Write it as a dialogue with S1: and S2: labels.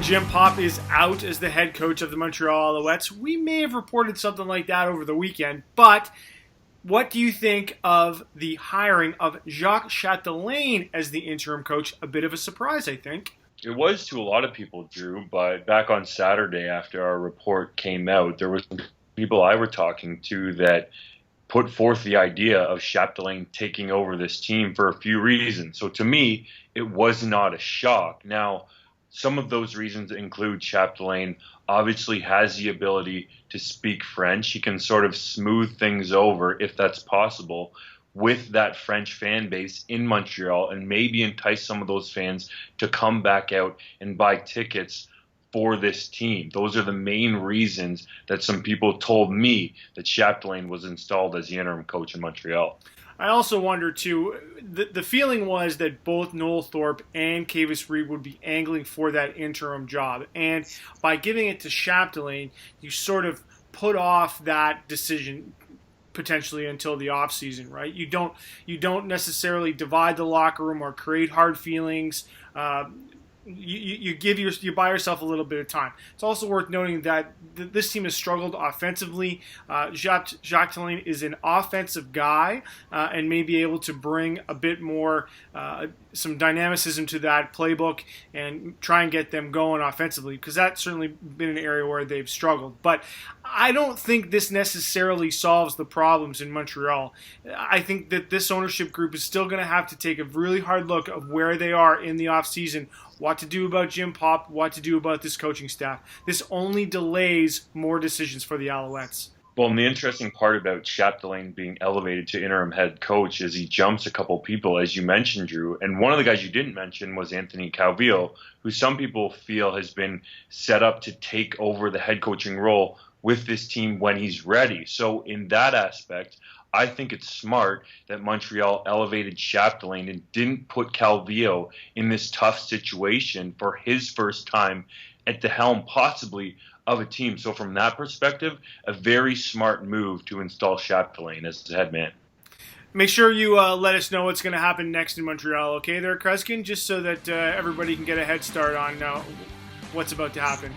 S1: Jim Popp is out as the head coach of the Montreal Alouettes. We may have reported something like that over the weekend, but what do you think of the hiring of Jacques Chapdelaine as the interim coach? A bit of a surprise, I think.
S2: It was to a lot of people, Drew, but back on Saturday after our report came out, there were some people I were talking to that put forth the idea of Chapdelaine taking over this team for a few reasons. So to me, it was not a shock. Now, some of those reasons include Chapdelaine obviously has the ability to speak French. He can sort of smooth things over, if that's possible, with that French fan base in Montreal and maybe entice some of those fans to come back out and buy tickets for this team. Those are the main reasons that some people told me that Chapdelaine was installed as the interim coach in Montreal.
S1: I also wonder, too, the feeling was that both Noel Thorpe and Kavis Reed would be angling for that interim job. And by giving it to Chapdelaine, you sort of put off that decision potentially until the offseason, right? You don't necessarily divide the locker room or create hard feelings. You buy yourself a little bit of time. It's also worth noting that this team has struggled offensively. Jacques Chapdelaine is an offensive guy and may be able to bring a bit more, some dynamicism to that playbook and try and get them going offensively, because that's certainly been an area where they've struggled. But I don't think this necessarily solves the problems in Montreal. I think that this ownership group is still going to have to take a really hard look of where they are in the offseason, what to do about Jim Popp, what to do about this coaching staff. This only delays more decisions for the Alouettes.
S2: Well, and the interesting part about Chapdelaine being elevated to interim head coach is he jumps a couple people, as you mentioned, Drew. And one of the guys you didn't mention was Anthony Calvillo, who some people feel has been set up to take over the head coaching role with this team when he's ready. So in that aspect, I think it's smart that Montreal elevated Chapdelaine and didn't put Calvillo in this tough situation for his first time at the helm, possibly, of a team. So from that perspective, a very smart move to install Chapdelaine as the head man.
S1: Make sure you let us know what's going to happen next in Montreal, okay there, Kreskin? Just so that everybody can get a head start on what's about to happen.